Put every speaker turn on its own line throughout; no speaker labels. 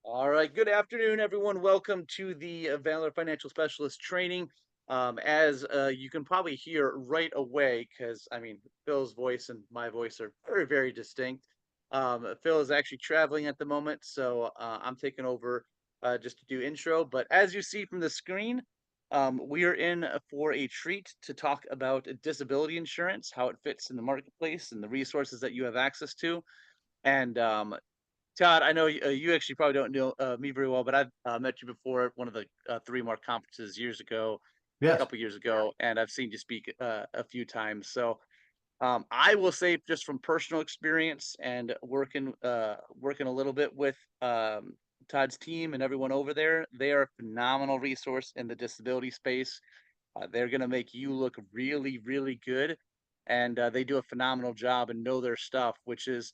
All right. Good afternoon, everyone. Welcome to the Valor Financial Specialist training. As you can probably hear right away, because Phil's voice and my voice are very, very distinct. Phil is actually traveling at the moment, so I'm taking over just to do intro. But as you see from the screen, we are in for a treat to talk about disability insurance, how it fits in the marketplace, and the resources that you have access to. And Todd, I know you actually probably don't know me very well, but I've met you before at one of the Three Mark conferences years ago, a
Yes.
couple years ago, and I've seen you speak a few times. So I will say, just from personal experience and working a little bit with Todd's team and everyone over there, they are a phenomenal resource in the disability space. They're going to make you look really, really good, and they do a phenomenal job and know their stuff, which is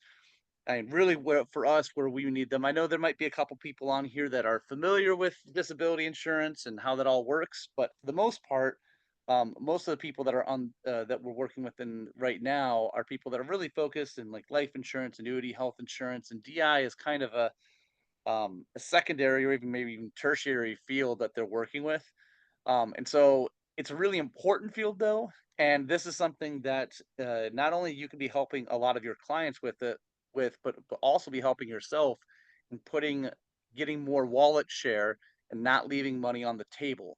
and really where for us where we need them. I know there might be a couple people on here that are familiar with disability insurance and how that all works, but for the most part, most of the people that are on that we're working with in right now are people that are really focused in like life insurance, annuity, health insurance, and DI is kind of a secondary or even maybe even tertiary field that they're working with. And so it's a really important field though. And this is something that not only you can be helping a lot of your clients but also be helping yourself and getting more wallet share and not leaving money on the table.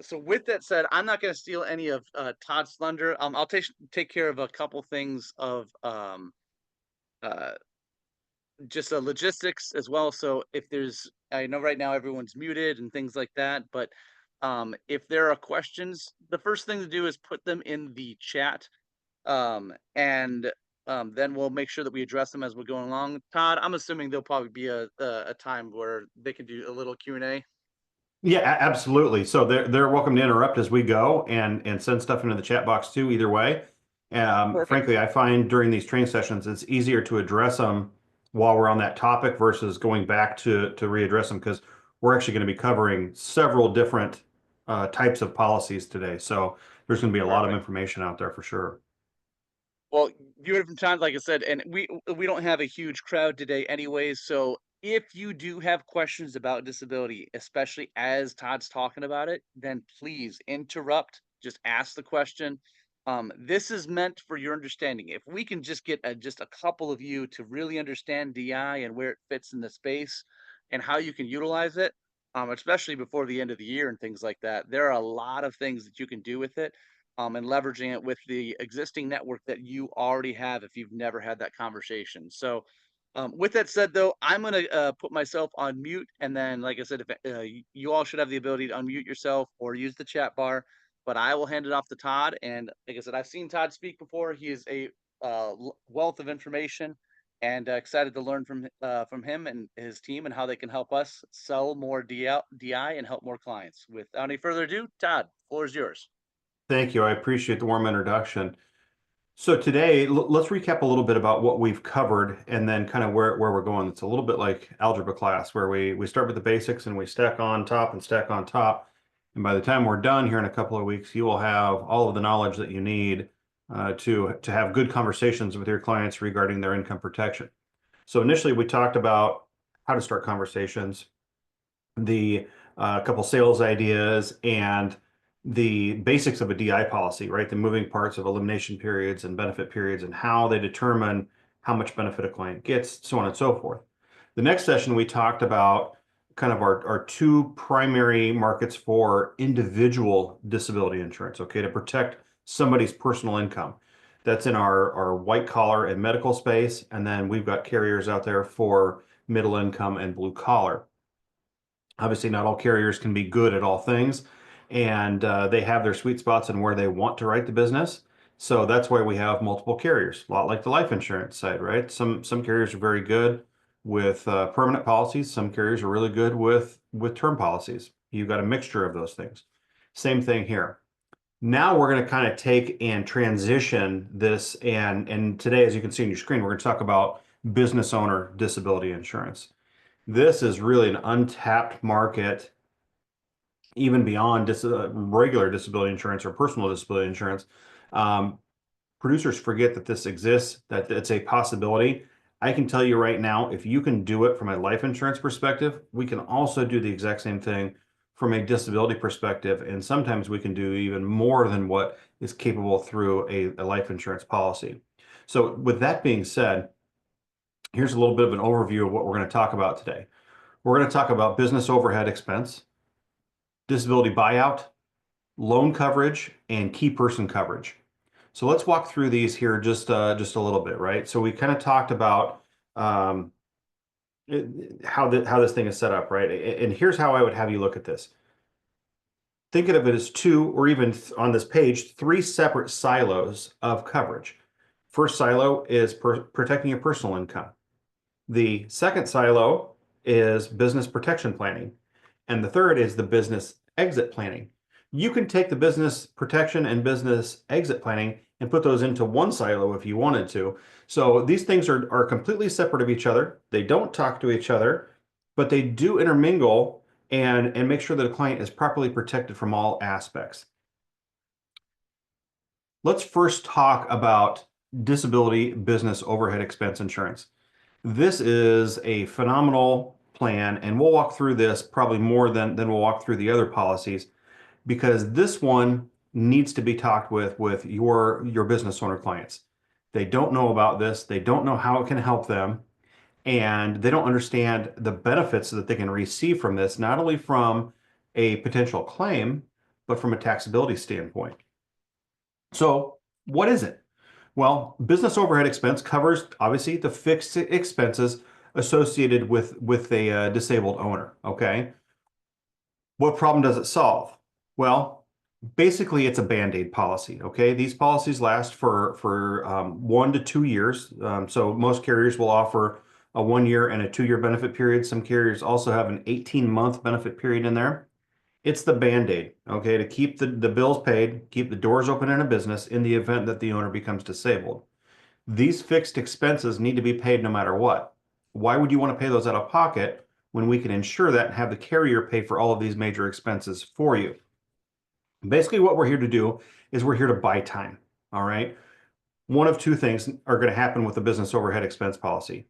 So with that said, I'm not going to steal any of Todd's thunder. I'll take care of a couple things of uh, just logistics as well. So if there's, I know right now everyone's muted and things like that, but if there are questions, the first thing to do is put them in the chat, and then we'll make sure that we address them as we're going along. Todd, I'm assuming there'll probably be a time where they can do a little Q&A.
Yeah, absolutely. So they're welcome to interrupt as we go and send stuff into the chat box too, either way.
Perfect.
Frankly, I find during these training sessions, it's easier to address them while we're on that topic versus going back to readdress them because we're actually going to be covering several different types of policies today. So there's going to be a lot of
Perfect.
information out there for sure.
Well, view it from times, like I said, and we don't have a huge crowd today, anyways. So if you do have questions about disability, especially as Todd's talking about it, then please interrupt. Just ask the question. This is meant for your understanding. If we can just get just a couple of you to really understand DI and where it fits in the space and how you can utilize it, especially before the end of the year and things like that, there are a lot of things that you can do with it, and leveraging it with the existing network that you already have if you've never had that conversation. So, with that said, though, I'm going to put myself on mute. And then, like I said, if you all should have the ability to unmute yourself or use the chat bar, but I will hand it off to Todd. And like I said, I've seen Todd speak before. He is a wealth of information and excited to learn from him and his team and how they can help us sell more DI and help more clients. Without any further ado, Todd, floor is yours.
Thank you. I appreciate the warm introduction. So today, let's recap a little bit about what we've covered and then kind of where we're going. It's a little bit like algebra class where we start with the basics and we stack on top and stack on top. And by the time we're done here in a couple of weeks, you will have all of the knowledge that you need to have good conversations with your clients regarding their income protection. So initially, we talked about how to start conversations, the couple sales ideas, and the basics of a DI policy, right? The moving parts of elimination periods and benefit periods and how they determine how much benefit a client gets, so on and so forth. The next session, we talked about kind of our two primary markets for individual disability insurance, okay, to protect somebody's personal income. That's in our white collar and medical space. And then we've got carriers out there for middle income and blue collar. Obviously, not all carriers can be good at all things, and they have their sweet spots and where they want to write the business. So that's why we have multiple carriers, a lot like the life insurance side, right? Some carriers are very good with permanent policies. Some carriers are really good with term policies. You've got a mixture of those things. Same thing here. Now we're going to kind of take and transition this, and today, as you can see on your screen, we're going to talk about business owner disability insurance. This is really an untapped market, even beyond regular disability insurance or personal disability insurance. Um, Producers forget that this exists, that it's a possibility. I can tell you right now, if you can do it from a life insurance perspective, we can also do the exact same thing from a disability perspective. And sometimes we can do even more than what is capable through a life insurance policy. So with that being said, here's a little bit of an overview of what we're going to talk about today. We're going to talk about business overhead expense, disability buyout, loan coverage, and key person coverage. So let's walk through these here just a little bit, right? So we kind of talked about how this thing is set up, right? And here's how I would have you look at this. Think of it as two, or even on this page, three separate silos of coverage. First silo is protecting your personal income. The second silo is business protection planning. And the third is the business exit planning. You can take the business protection and business exit planning and put those into one silo if you wanted to. So these things are completely separate of each other. They don't talk to each other, but they do intermingle and make sure that a client is properly protected from all aspects. Let's first talk about disability business overhead expense insurance. This is a phenomenal plan, and we'll walk through this probably more than we'll walk through the other policies, because this one needs to be talked with your business owner clients. They don't know about this. They don't know how it can help them, and they don't understand the benefits that they can receive from this, not only from a potential claim, but from a taxability standpoint. So what is it? Well, business overhead expense covers obviously the fixed expenses associated with a disabled owner. Okay. What problem does it solve? Well, basically it's a Band-Aid policy. Okay. These policies last for 1 to 2 years. So most carriers will offer a 1 year and a 2 year benefit period. Some carriers also have an 18-month benefit period in there. It's the Band-Aid, okay, to keep the bills paid, keep the doors open in a business in the event that the owner becomes disabled. These fixed expenses need to be paid no matter what. Why would you want to pay those out of pocket when we can ensure that and have the carrier pay for all of these major expenses for you? Basically, what we're here to do is we're here to buy time, all right? One of two things are going to happen with the business overhead expense policy.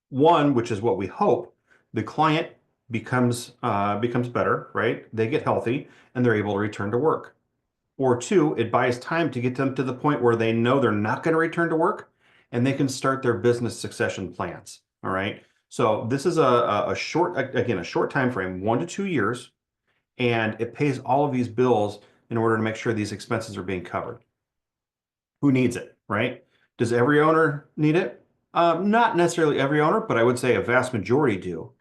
One, which is what we hope, the client becomes better, right? They get healthy and they're able to return to work. Or two, it buys time to get them to the point where they know they're not going to return to work and they can start their business succession plans. All right. So this is a short time frame, 1 to 2 years, and it pays all of these bills in order to make sure these expenses are being covered. Who needs it, right? Does every owner need it? Not necessarily every owner, but I would say a vast majority do.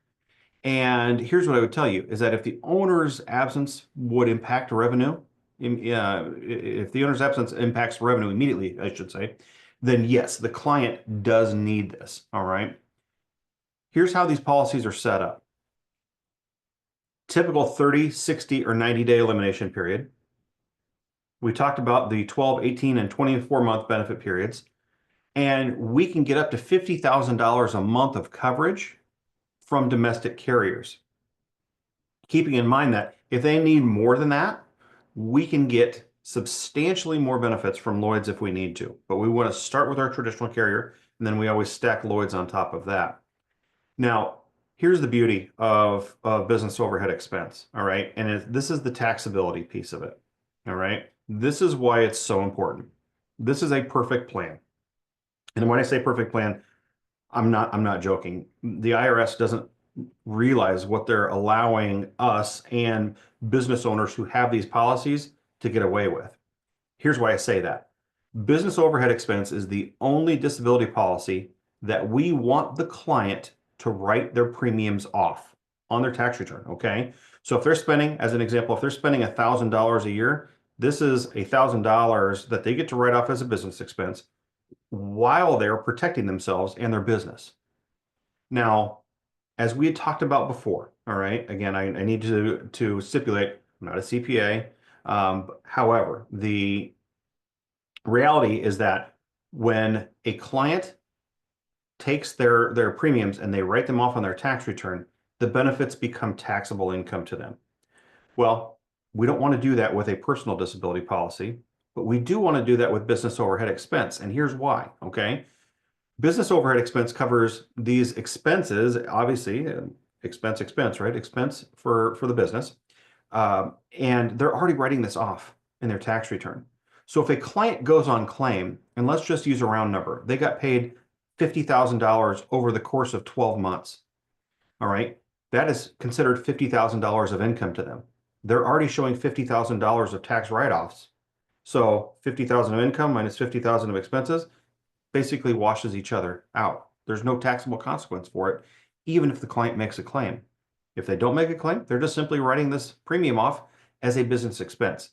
And here's what I would tell you is that if the owner's absence would impact revenue, if the owner's absence impacts revenue immediately, I should say, then yes, the client does need this. All right. Here's how these policies are set up. Typical 30, 60, or 90-day elimination period. We talked about the 12, 18, and 24-month benefit periods. And we can get up to $50,000 a month of coverage from domestic carriers. Keeping in mind that if they need more than that, we can get substantially more benefits from Lloyd's if we need to. But we want to start with our traditional carrier, and then we always stack Lloyd's on top of that. Now, here's the beauty of business overhead expense, all right? And this is the taxability piece of it, all right? This is why it's so important. This is a perfect plan. And when I say perfect plan, I'm not joking. The IRS doesn't realize what they're allowing us and business owners who have these policies to get away with. Here's why I say that. Business overhead expense is the only disability policy that we want the client to write their premiums off on their tax return, okay? So if they're spending, as an example, if they're spending $1,000 a year, this is $1,000 that they get to write off as a business expense while they're protecting themselves and their business. Now, as we had talked about before, all right, again, I need to stipulate, I'm not a CPA. However, the reality is that when a client takes their premiums and they write them off on their tax return, the benefits become taxable income to them. Well, we don't want to do that with a personal disability policy, but we do want to do that with business overhead expense. And here's why, okay? Business overhead expense covers these expenses, obviously, expense, right? Expense for the business. And they're already writing this off in their tax return. So if a client goes on claim, and let's just use a round number, they got paid $50,000 over the course of 12 months. All right. That is considered $50,000 of income to them. They're already showing $50,000 of tax write-offs. So 50,000 of income minus 50,000 of expenses basically washes each other out. There's no taxable consequence for it, even if the client makes a claim. If they don't make a claim, they're just simply writing this premium off as a business expense.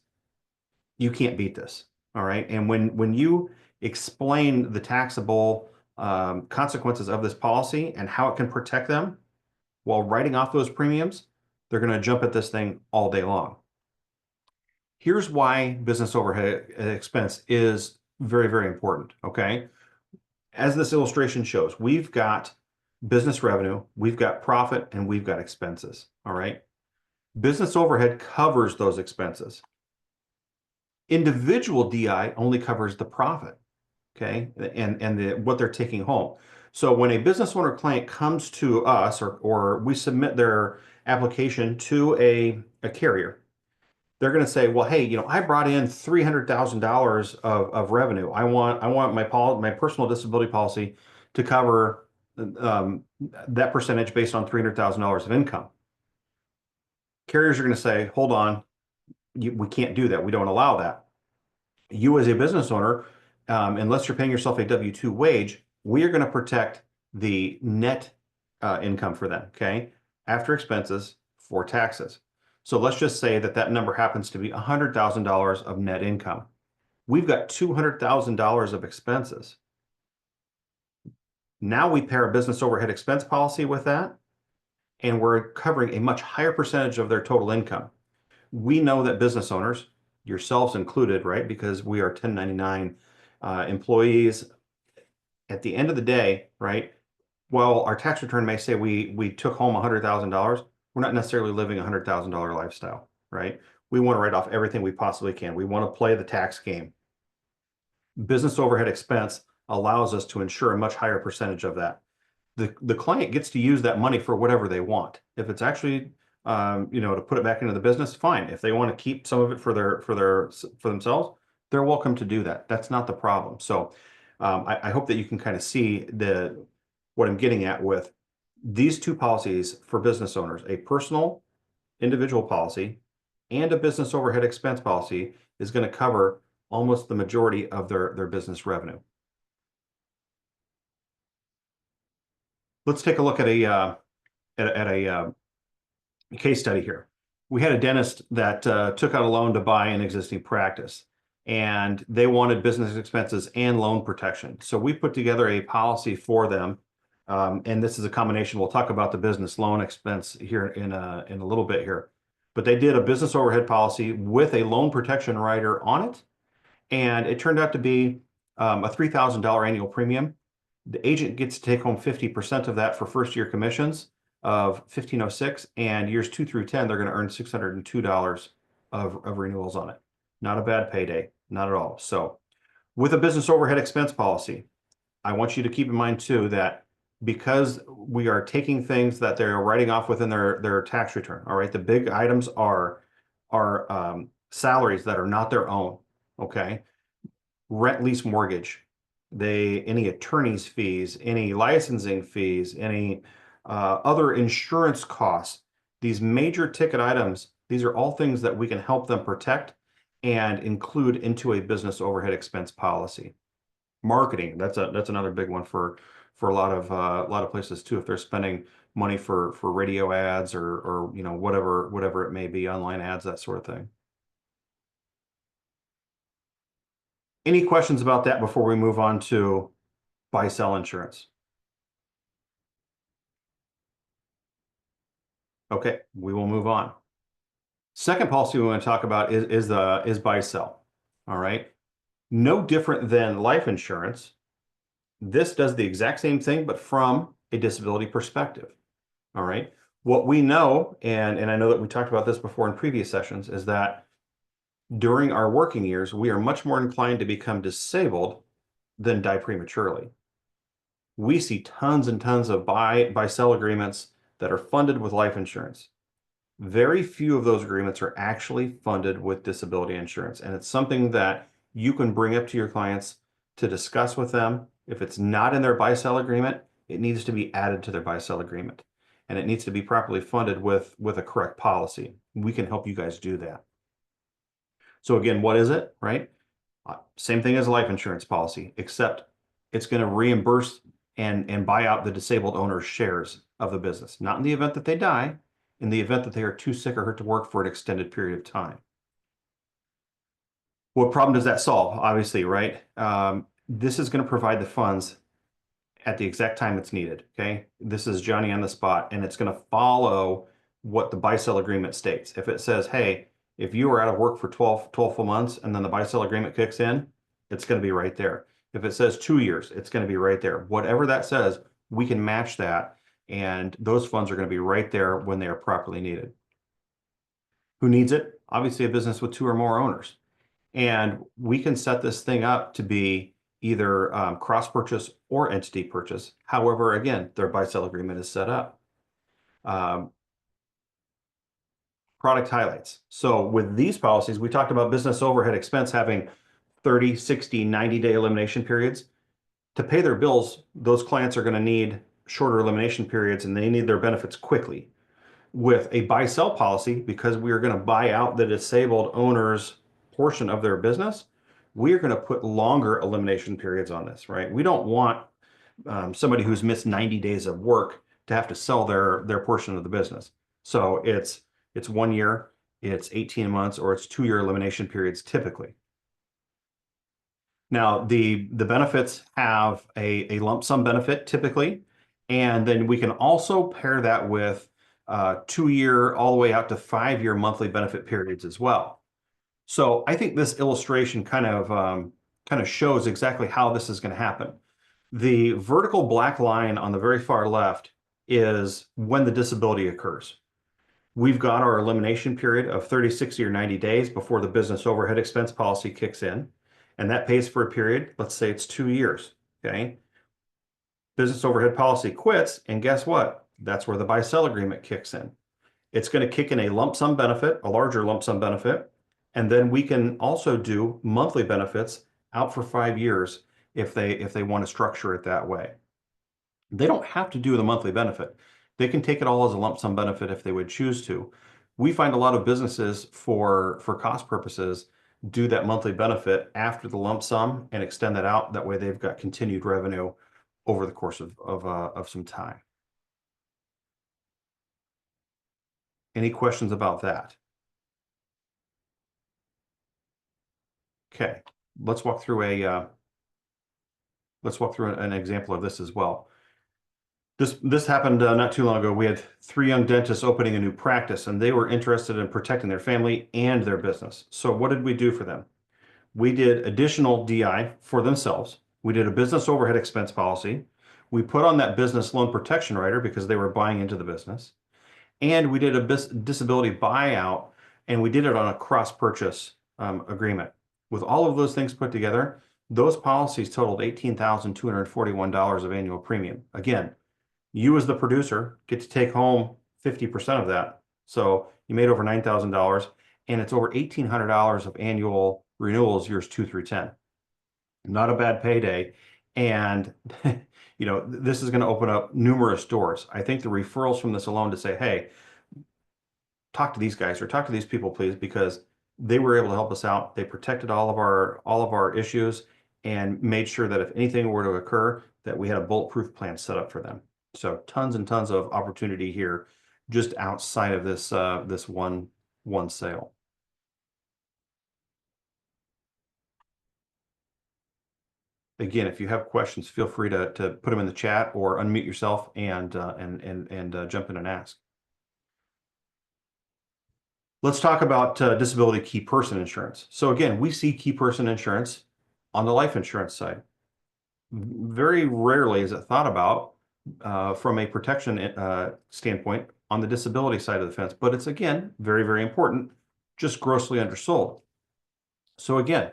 You can't beat this. All right. And when you explain the taxable consequences of this policy and how it can protect them while writing off those premiums, they're going to jump at this thing all day long. Here's why business overhead expense is very, very important. Okay. As this illustration shows, we've got business revenue, we've got profit, and we've got expenses. All right. Business overhead covers those expenses. Individual DI only covers the profit, okay, and what they're taking home. So when a business owner client comes to us or we submit their application to a carrier, they're going to say, well, hey, I brought in $300,000 of revenue. I want my personal disability policy to cover that percentage based on $300,000 of income. Carriers are going to say, hold on, we can't do that. We don't allow that. You as a business owner, unless you're paying yourself a W-2 wage, we are going to protect the net income for them, okay, after expenses for taxes. So let's just say that number happens to be $100,000 of net income. We've got $200,000 of expenses. Now we pair a business overhead expense policy with that, and we're covering a much higher percentage of their total income. We know that business owners, yourselves included, right, because we are 1099 employees, at the end of the day, right, while our tax return may say we took home $100,000, we're not necessarily living a $100,000 lifestyle, right? We want to write off everything we possibly can. We want to play the tax game. Business overhead expense allows us to ensure a much higher percentage of that. The client gets to use that money for whatever they want. If it's actually to put it back into the business, fine. If they want to keep some of it for themselves, they're welcome to do that. That's not the problem. So I hope that you can kind of see what I'm getting at with these two policies for business owners: a personal individual policy and a business overhead expense policy is going to cover almost the majority of their business revenue. Let's take a look at a case study here. We had a dentist that took out a loan to buy an existing practice, and they wanted business expenses and loan protection. So we put together a policy for them, and this is a combination. We'll talk about the business loan expense here in a little bit here, but they did a business overhead policy with a loan protection rider on it, and it turned out to be a $3,000 annual premium. The agent gets to take home 50% of that for first year commissions of $1,506, and years 2 through 10, they're going to earn $602 of renewals on it. Not a bad payday, not at all. So with a business overhead expense policy, I want you to keep in mind too that because we are taking things that they're writing off within their tax return, all right, the big items are salaries that are not their own, okay? Rent, lease, mortgage, any attorney's fees, any licensing fees, any other insurance costs, these major ticket items, these are all things that we can help them protect and include into a business overhead expense policy. Marketing, that's another big one for a lot of places too, if they're spending money for radio ads or whatever it may be, online ads, that sort of thing. Any questions about that before we move on to buy-sell insurance? Okay, we will move on. Second policy we want to talk about is buy-sell. All right, no different than life insurance. This does the exact same thing, but from a disability perspective. All right, what we know, and I know that we talked about this before in previous sessions, is that during our working years, we are much more inclined to become disabled than die prematurely. We see tons and tons of buy-sell agreements that are funded with life insurance. Very few of those agreements are actually funded with disability insurance. And it's something that you can bring up to your clients to discuss with them. If it's not in their buy-sell agreement, it needs to be added to their buy-sell agreement. And it needs to be properly funded with a correct policy. We can help you guys do that. So again, what is it, right? Same thing as a life insurance policy, except it's going to reimburse and buy out the disabled owner's shares of the business, not in the event that they die, in the event that they are too sick or hurt to work for an extended period of time. What problem does that solve? Obviously, right? This is going to provide the funds at the exact time it's needed, okay? This is Johnny on the spot, and it's going to follow what the buy-sell agreement states. If it says, hey, if you are out of work for 12 full months and then the buy-sell agreement kicks in, it's going to be right there. If it says 2 years, it's going to be right there. Whatever that says, we can match that, and those funds are going to be right there when they are properly needed. Who needs it? Obviously, a business with 2 or more owners. And we can set this thing up to be either cross-purchase or entity purchase. However, again, their buy-sell agreement is set up. Product highlights. So with these policies, we talked about business overhead expense having 30, 60, 90-day elimination periods. To pay their bills, those clients are going to need shorter elimination periods, and they need their benefits quickly. With a buy-sell policy, because we are going to buy out the disabled owner's portion of their business, we are going to put longer elimination periods on this, right? We don't want somebody who's missed 90 days of work to have to sell their portion of the business. So it's 1 year, it's 18 months, or it's 2-year elimination periods typically. Now, the benefits have a lump sum benefit typically, and then we can also pair that with 2-year all the way out to 5-year monthly benefit periods as well. So I think this illustration kind of shows exactly how this is going to happen. The vertical black line on the very far left is when the disability occurs. We've got our elimination period of 30, 60, or 90 days before the business overhead expense policy kicks in. And that pays for a period, let's say it's 2 years, okay? Business overhead policy quits, and guess what? That's where the buy-sell agreement kicks in. It's going to kick in a lump sum benefit, a larger lump sum benefit, and then we can also do monthly benefits out for 5 years if they want to structure it that way. They don't have to do the monthly benefit. They can take it all as a lump sum benefit if they would choose to. We find a lot of businesses for cost purposes do that monthly benefit after the lump sum and extend that out. That way they've got continued revenue over the course of some time. Any questions about that? Okay, let's walk through an example of this as well. This happened not too long ago. We had 3 young dentists opening a new practice, and they were interested in protecting their family and their business. So what did we do for them? We did additional DI for themselves. We did a business overhead expense policy. We put on that business loan protection rider because they were buying into the business. And we did a disability buyout, and we did it on a cross-purchase agreement. With all of those things put together, those policies totaled $18,241 of annual premium. Again, you as the producer get to take home 50% of that. So you made over $9,000, and it's over $1,800 of annual renewals years 2 through 10. Not a bad payday. And you know, this is going to open up numerous doors. I think the referrals from this alone to say, hey, talk to these guys or talk to these people, please, because they were able to help us out. They protected all of our issues and made sure that if anything were to occur, that we had a bulletproof plan set up for them. So tons and tons of opportunity here just outside of this this one sale. Again, if you have questions, feel free to put them in the chat or unmute yourself and jump in and ask. Let's talk about disability key person insurance. So again, we see key person insurance on the life insurance side. Very rarely is it thought about from a protection standpoint on the disability side of the fence, but it's again very, very important, just grossly undersold. So again,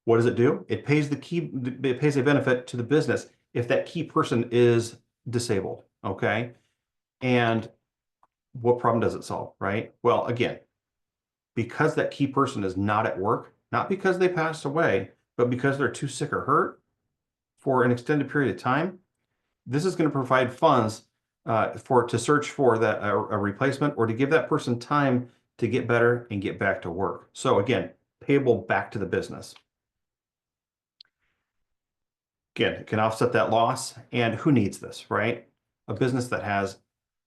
what does it do? It pays a benefit to the business if that key person is disabled, okay? And what problem does it solve, right? Well, again, because that key person is not at work, not because they passed away, but because they're too sick or hurt for an extended period of time, this is going to provide funds to search for a replacement, or to give that person time to get better and get back to work. So again, payable back to the business. Again, it can offset that loss. And who needs this, right? A business that has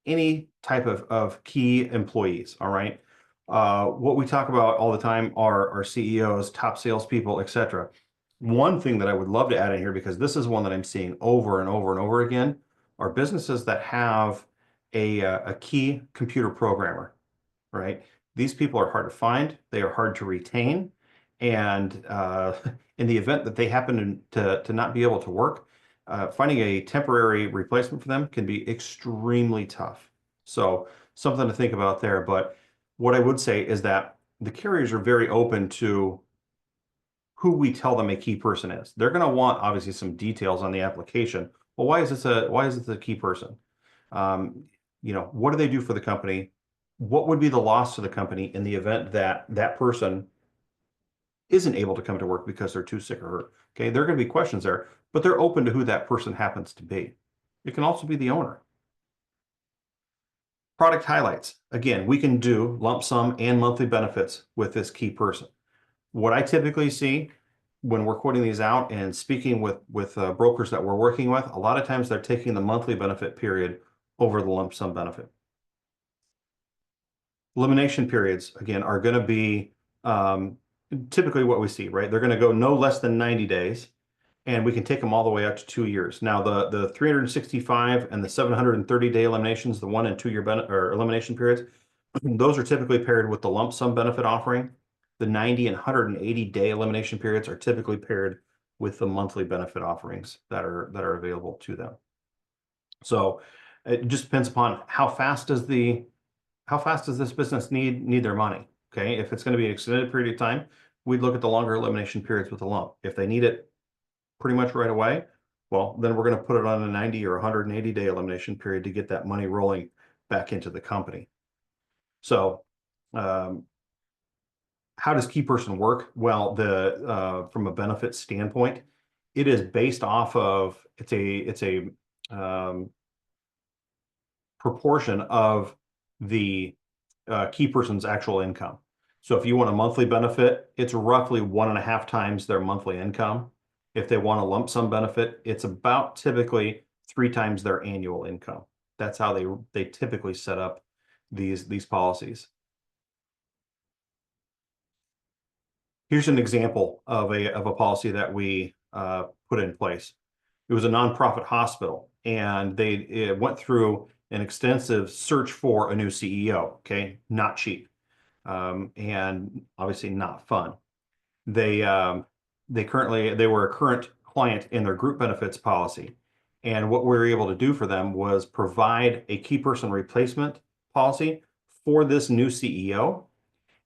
any type of key employees, all right? What we talk about all the time are our CEOs, top salespeople, etc. One thing that I would love to add in here, because this is one that I'm seeing over and over and over again, are businesses that have a key computer programmer, right? These people are hard to find, they are hard to retain, and in the event that they happen to not be able to work, finding a temporary replacement for them can be extremely tough. So something to think about there. But what I would say is that the carriers are very open to who we tell them a key person is. They're going to want obviously some details on the application. Well, why is this a key person? What do they do for the company? What would be the loss to the company in the event that that person isn't able to come to work because they're too sick or hurt? Okay, there are going to be questions there, but they're open to who that person happens to be. It can also be the owner. Product highlights. Again, we can do lump sum and monthly benefits with this key person. What I typically see when we're quoting these out and speaking with brokers that we're working with, a lot of times they're taking the monthly benefit period over the lump sum benefit. Elimination periods, again, are going to be typically what we see, right? They're going to go no less than 90 days, and we can take them all the way up to 2 years. Now, the 365 and the 730-day eliminations, the 1 and 2 year elimination periods, those are typically paired with the lump sum benefit offering. The 90 and 180-day elimination periods are typically paired with the monthly benefit offerings that are available to them. So it just depends upon how fast does this business need their money. Okay, if it's going to be an extended period of time, we'd look at the longer elimination periods with a lump. If they need it pretty much right away, well, then we're going to put it on a 90 or 180-day elimination period to get that money rolling back into the company. So how does key person work? Well, from a benefit standpoint, it is based off of it's a proportion of the key person's actual income. So if you want a monthly benefit, it's roughly 1.5 times their monthly income. If they want a lump sum benefit, it's about typically 3 times their annual income. That's how they typically set up these policies. Here's an example of a policy that we put in place. It was a nonprofit hospital, and they went through an extensive search for a new CEO. Okay, not cheap, and obviously not fun. They were a current client in their group benefits policy, and what we were able to do for them was provide a key person replacement policy for this new CEO.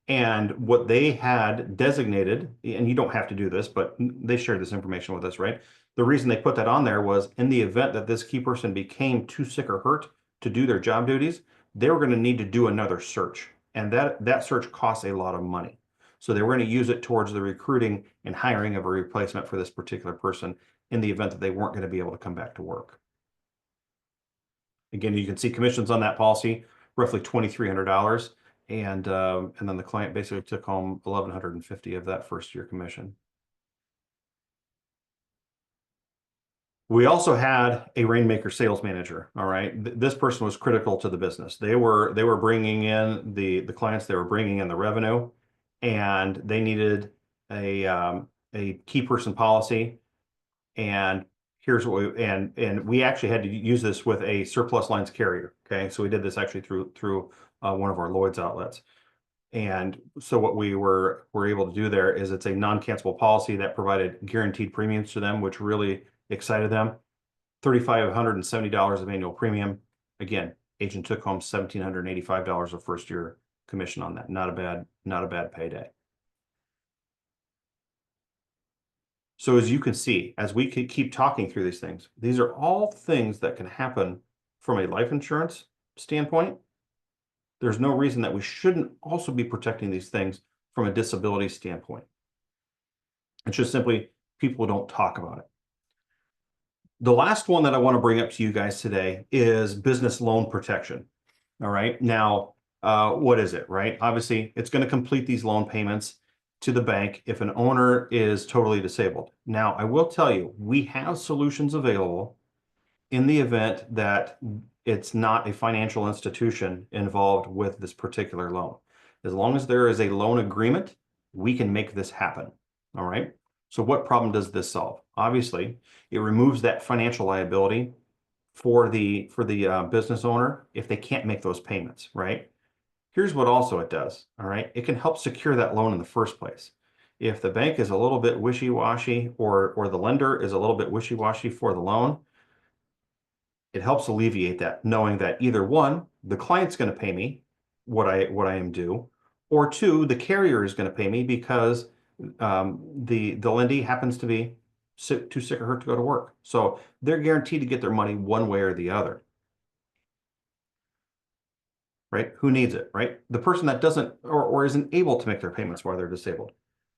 And what they had designated, and you don't have to do this, but they shared this information with us, right? The reason they put that on there was in the event that this key person became too sick or hurt to do their job duties, they were going to need to do another search. And that search costs a lot of money. So they were going to use it towards the recruiting and hiring of a replacement for this particular person in the event that they weren't going to be able to come back to work. Again, you can see commissions on that policy, roughly $2,300. And then the client basically took home $1,150 of that first year commission. We also had a Rainmaker sales manager. All right, this person was critical to the business. They were bringing in the clients. They were bringing in the revenue, and they needed a key person policy. And here's what we actually had to use this with a surplus lines carrier. Okay, so we did this actually through one of our Lloyd's outlets. And so what we were able to do there is it's a non-cancelable policy that provided guaranteed premiums to them, which really excited them. $3,570 of annual premium. Again, agent took home $1,785 of first year commission on that. Not a bad payday. So as you can see, as we keep talking through these things, these are all things that can happen from a life insurance standpoint. There's no reason that we shouldn't also be protecting these things from a disability standpoint. It's just simply people don't talk about it. The last one that I want to bring up to you guys today is business loan protection. All right. Now, what is it, right? Obviously, it's going to complete these loan payments to the bank if an owner is totally disabled. Now, I will tell you, we have solutions available in the event that it's not a financial institution involved with this particular loan. As long as there is a loan agreement, we can make this happen. All right. So what problem does this solve? Obviously, it removes that financial liability for the business owner if they can't make those payments, right? Here's what also it does, all right? It can help secure that loan in the first place. If the bank is a little bit wishy-washy or the lender is a little bit wishy-washy for the loan, it helps alleviate that, knowing that either one, the client's going to pay me what I am due, or two, the carrier is going to pay me because the lendee happens to be too sick or hurt to go to work. So they're guaranteed to get their money one way or the other. Right? Who needs it, right? The person that doesn't or isn't able to make their payments while they're disabled.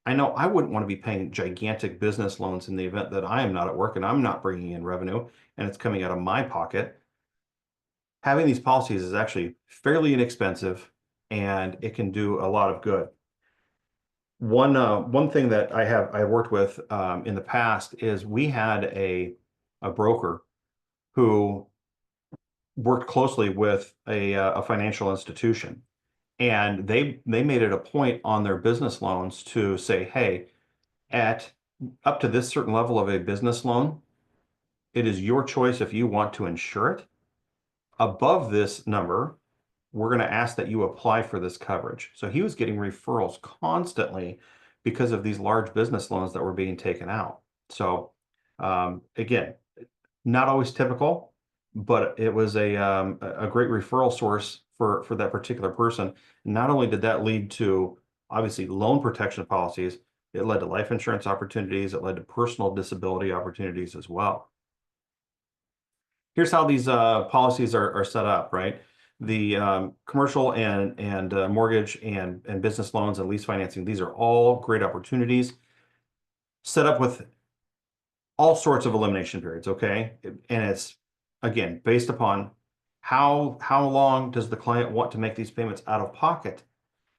I know I wouldn't want to be paying gigantic business loans in the event that I am not at work and I'm not bringing in revenue and it's coming out of my pocket. Having these policies is actually fairly inexpensive and it can do a lot of good. One thing that I worked with in the past is we had a broker who worked closely with a financial institution, and they made it a point on their business loans to say, hey, at up to this certain level of a business loan, it is your choice if you want to insure it. Above this number, we're going to ask that you apply for this coverage. So he was getting referrals constantly because of these large business loans that were being taken out. So again, not always typical, but it was a great referral source for that particular person. Not only did that lead to obviously loan protection policies, it led to life insurance opportunities, it led to personal disability opportunities as well. Here's how these policies are set up, right? The commercial and mortgage and business loans and lease financing, these are all great opportunities set up with all sorts of elimination periods, okay? And it's, again, based upon how long does the client want to make these payments out of pocket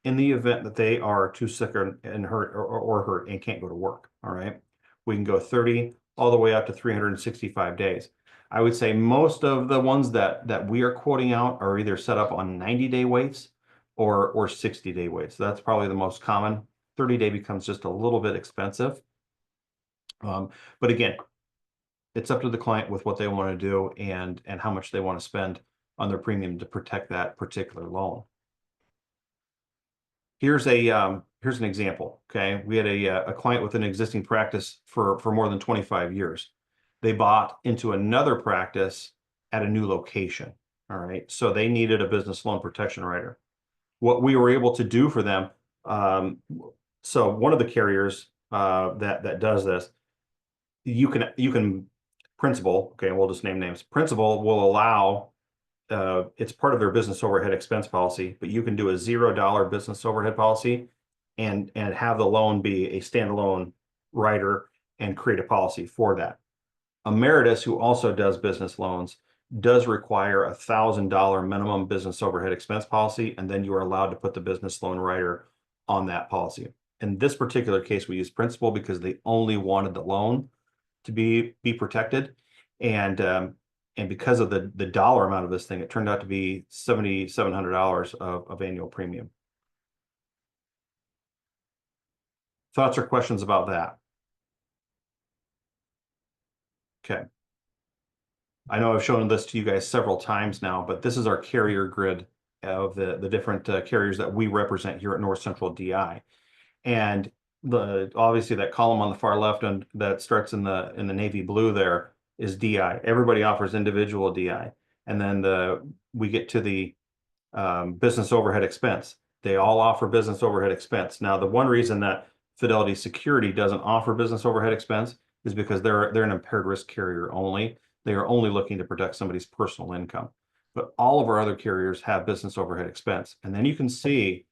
in the event that they are too sick and hurt or hurt and can't go to work, all right? We can go 30 all the way up to 365 days. I would say most of the ones that we are quoting out are either set up on 90-day waits or 60-day waits. That's probably the most common. 30-day becomes just a little bit expensive. But again, it's up to the client with what they want to do and how much they want to spend on their premium to protect that particular loan. Here's an example. Okay, we had a client with an existing practice for more than 25 years. They bought into another practice at a new location. All right, so they needed a business loan protection rider. What we were able to do for them, so one of the carriers that does this, you can Principal, okay, we'll just name names. Principal will allow, it's part of their business overhead expense policy, but you can do a $0 business overhead policy and have the loan be a standalone rider and create a policy for that. Emeritus, who also does business loans, does require a $1,000 minimum business overhead expense policy, and then you are allowed to put the business loan rider on that policy. In this particular case, we use Principal because they only wanted the loan to be protected, and because of the dollar amount of this thing, it turned out to be $7,700 of annual premium. Thoughts or questions about that? Okay. I know I've shown this to you guys several times now, but this is our carrier grid of the different carriers that we represent here at North Central DI. And obviously that column on the far left and that starts in the navy blue there is DI. Everybody offers individual DI. And then we get to the business overhead expense. They all offer business overhead expense. Now, the one reason that Fidelity Security doesn't offer business overhead expense is because they're an impaired risk carrier only. They are only looking to protect somebody's personal income. But all of our other carriers have business overhead expense. And then you can see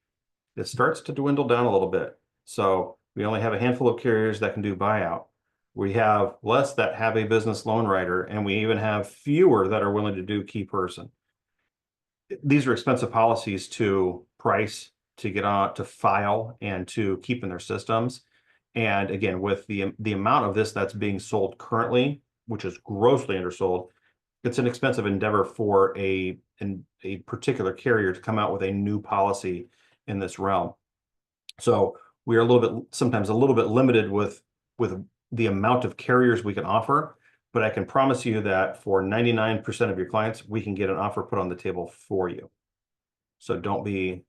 it starts to dwindle down a little bit. So we only have a handful of carriers that can do buyout. We have less that have a business loan writer, and we even have fewer that are willing to do key person. These are expensive policies to price, to get on, to file, and to keep in their systems. And again, with the amount of this that's being sold currently, which is grossly undersold, it's an expensive endeavor for a particular carrier to come out with a new policy in this realm. So we are a little bit, sometimes a little bit limited with the amount of carriers we can offer, but I can promise you that for 99% of your clients, we can get an offer put on the table for you. So don't be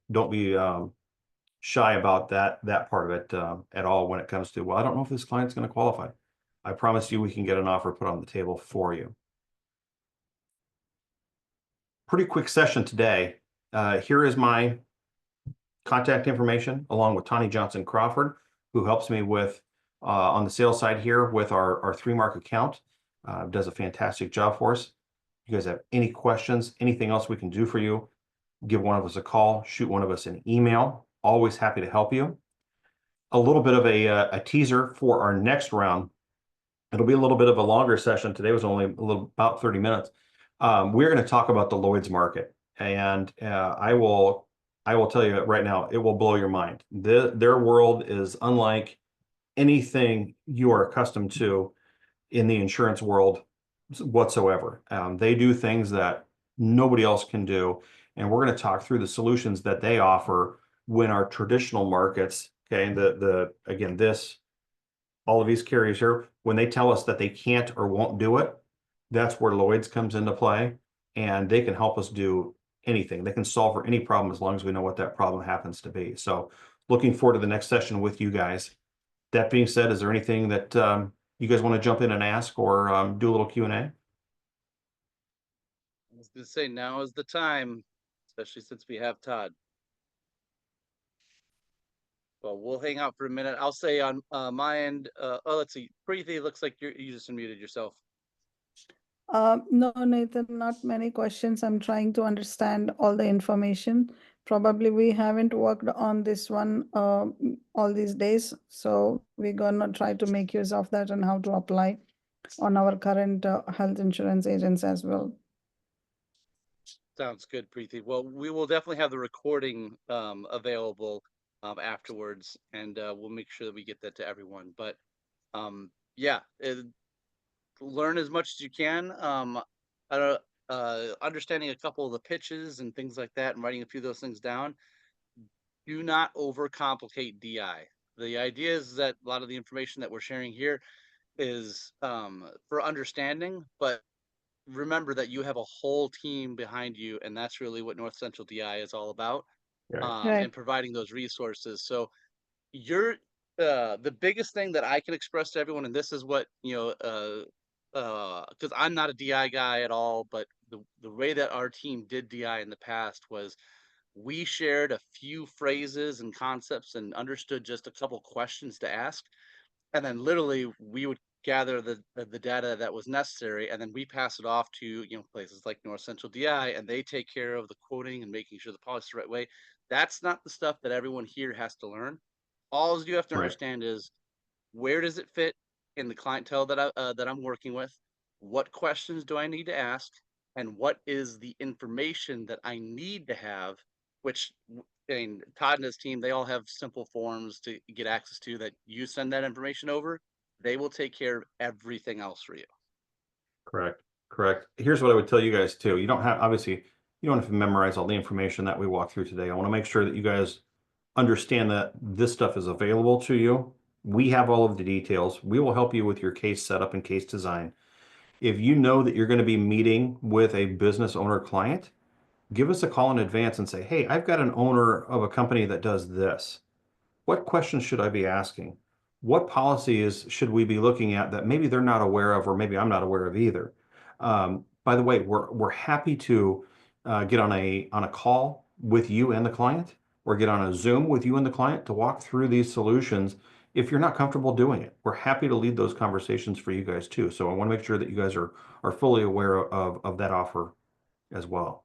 shy about that part of it at all when it comes to, well, I don't know if this client's going to qualify. I promise you we can get an offer put on the table for you. Pretty quick session today. Here is my contact information along with Tawny Johnson Crawford, who helps me with on the sales side here with our 3Mark account. Does a fantastic job for us. If you guys have any questions, anything else we can do for you, give one of us a call, shoot one of us an email. Always happy to help you. A little bit of a teaser for our next round. It'll be a little bit of a longer session. Today was only about 30 minutes. We're going to talk about the Lloyd's market, and I will tell you right now, it will blow your mind. Their world is unlike anything you are accustomed to in the insurance world whatsoever. They do things that nobody else can do, and we're going to talk through the solutions that they offer when our traditional markets, okay, again, all of these carriers here, when they tell us that they can't or won't do it, that's where Lloyd's comes into play, and they can help us do anything. They can solve for any problem as long as we know what that problem happens to be. So looking forward to the next session with you guys. That being said, is there anything that you guys want to jump in and ask or do a little Q&A?
I was gonna say now is the time, especially since we have Todd. Well, we'll hang out for a minute. I'll say on my end, let's see. Preeti, looks like you just unmuted yourself.
No, Nathan, not many questions. I'm trying to understand all the information. Probably we haven't worked on this one all these days. So we're gonna try to make use of that and how to apply on our current health insurance agents as well.
Sounds good, Preeti. Well, we will definitely have the recording available afterwards, and we'll make sure that we get that to everyone. But yeah, learn as much as you can. Understanding a couple of the pitches and things like that, and writing a few of those things down. Do not overcomplicate DI. The idea is that a lot of the information that we're sharing here is for understanding, but remember that you have a whole team behind you, and that's really what North Central DI is all about.
Right.
And providing those resources. So you're the biggest thing that I can express to everyone, and this is what because I'm not a DI guy at all, but the way that our team did DI in the past was we shared a few phrases and concepts and understood just a couple questions to ask, and then literally we would gather the data that was necessary, and then we pass it off to places like North Central DI, and they take care of the quoting and making sure the policy is the right way. That's not the stuff that everyone here has to learn. All you have to understand is where does it fit in the clientele that I'm working with? What questions do I need to ask? And what is the information that I need to have? Which, and Todd and his team, they all have simple forms to get access to that you send that information over. They will take care of everything else for you.
Correct. Here's what I would tell you guys too. You don't have, obviously, you don't have to memorize all the information that we walk through today. I want to make sure that you guys understand that this stuff is available to you. We have all of the details. We will help you with your case setup and case design. If you know that you're going to be meeting with a business owner client, give us a call in advance and say, hey, I've got an owner of a company that does this. What questions should I be asking? What policies should we be looking at that maybe they're not aware of, or maybe I'm not aware of either? By the way, we're happy to get on a call with you and the client, or get on a Zoom with you and the client to walk through these solutions if you're not comfortable doing it. We're happy to lead those conversations for you guys too. So I want to make sure that you guys are fully aware of that offer as well.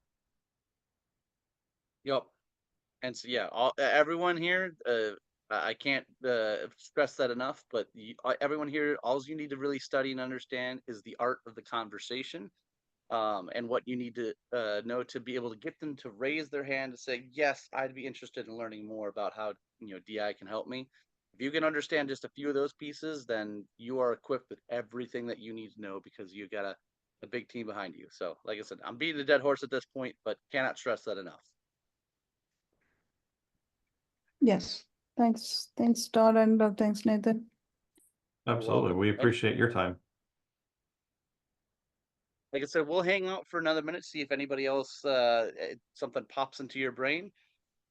Yep. And so, yeah, everyone here, I can't stress that enough, but everyone here, all you need to really study and understand is the art of the conversation, and what you need to know to be able to get them to raise their hand to say, yes, I'd be interested in learning more about how, DI can help me. If you can understand just a few of those pieces, then you are equipped with everything that you need to know because you got a big team behind you. So, like I said, I'm beating a dead horse at this point, but cannot stress that enough.
Yes, thanks Todd, and thanks Nathan.
Absolutely.
welcome.
We
And
appreciate your time.
like I said, we'll hang out for another minute, see if anybody else, something pops into your brain.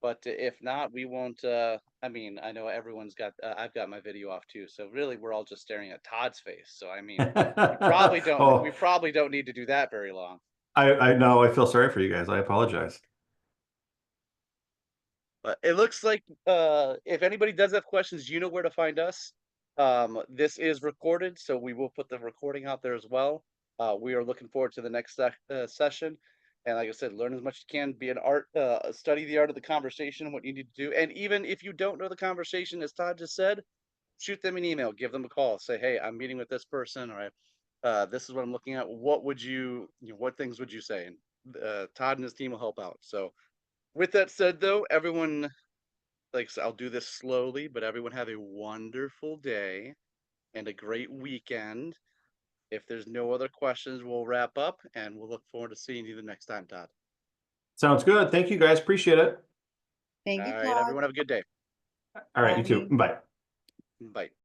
But if not, we won't. I mean, I know everyone's got. I've got my video off too, so really, we're all just staring at Todd's face. So I mean, we probably don't.
Oh,
We probably don't need to do that very long.
I know. I feel sorry for you guys. I apologize.
But it looks like if anybody does have questions, you know where to find us. This is recorded, so we will put the recording out there as well. We are looking forward to the next session. And like I said, learn as much as you can, be an art, study the art of the conversation, what you need to do. And even if you don't know the conversation, as Todd just said, shoot them an email, give them a call, say, hey, I'm meeting with this person, or this is what I'm looking at. What would what things would you say? And Todd and his team will help out. So with that said, though, everyone, like I said, I'll do this slowly, but everyone have a wonderful day and a great weekend. If there's no other questions, we'll wrap up and we'll look forward to seeing you the next time, Todd.
Sounds good. Thank you guys. Appreciate it.
Thank
All
you,
right,
Todd.
everyone have a good day.
All right, you too.
Bye.
Bye.
Bye.